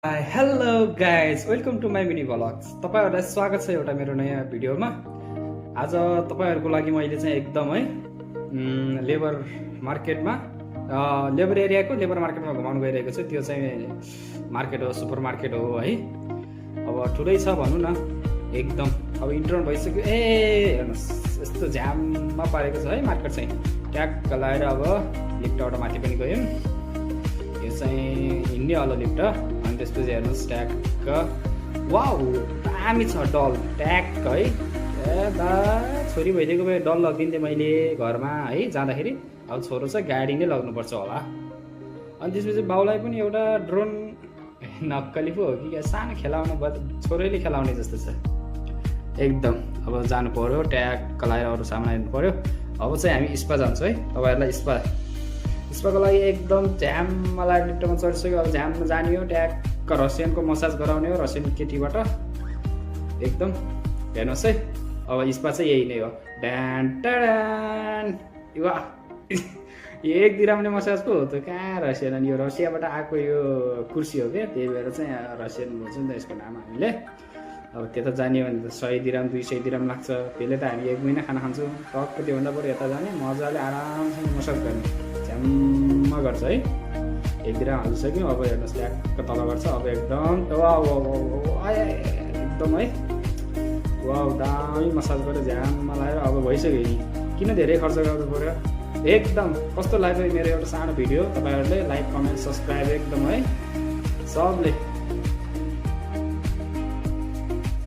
Hello guys welcome to my mini vlogs. तपाईँहरूलाई स्वागत छ एउटा मेरो नयाँ भिडियोमा। आज तपाईँहरूको लागि मैले चाहिँ एकदम है लेबर मार्केटमा लेबर एरियाको लेबर मार्केटमा घुमाउनु गइरहेको छु। त्यो चाहिँ मार्केट हो, सुपर मार्केट हो है। अब ठुलै छ भनौँ न, एकदम अब इन्टरन भइसक्यो। हेर्नुहोस् यस्तो जाममा पारेको छ है मार्केट चाहिँ। ट्याग लगाएर अब लिफ्टबाट माथि पनि गयौँ। यो चाहिँ हिँड्ने वाला लिफ्ट। अनि त्यसपछि हेर्नुहोस् ट्याग वाउ दामी छ डल ट्याग है। दा छोरी भइदिएको भए डल लगिदिन्थेँ मैले घरमा है जाँदाखेरि। अब छोरो छ गाडी नै लग्नुपर्छ होला। अनि त्यसपछि बाउलाई पनि एउटा ड्रोन नक्कली पो हो कि क्या, सानो खेलाउने छोरीले खेलाउने जस्तो छ एकदम। अब जानु पर्यो, ट्याग लगाएर अरू सामान हेर्नु पर्यो। अब चाहिँ हामी स्पा जान्छौँ है। तपाईँहरूलाई स्पाको लागि एकदम झ्याममा लागेर लिफ्टमा चढिसक्यो। अब झ्याममा जाने हो, ट्याग रसियनको मसाज गराउने हो रसियन केटीबाट एकदम। हेर्नुहोस् है अब स्पा चाहिँ यही नै हो। ड्यान टाडान वाह एक दिरामले मसाज पो हो त, कहाँ रसियन। अनि यो रसियाबाट आएको यो कुर्सी हो क्या, त्यही भएर चाहिँ रसियन भन्छ नि त यसको नाम हामीले। अब त्यता जाने भने त 100 दिराम 200 दिराम लाग्छ। त्यसले त हामी 1 महिना खाना खान्छौँ। टक्क त्योभन्दा बरु यता जाने मजाले आरामसँग मसाज गर्ने झ्याम्म गर्छ है। 1 दिराम हालिसक्यौँ। अब हेर्नुहोस् ट्यागको तल गर्छ। अब एकदम एकदम है वाउ दामी मसाज गरेर झ्याममा लगाएर अब भइसक्यो नि। किन धेरै खर्च गर्नु पऱ्यो एकदम। कस्तो लाग्यो मेरो एउटा सानो भिडियो। तपाईँहरूले लाइक कमेन्ट सब्सक्राइब एकदम है सबले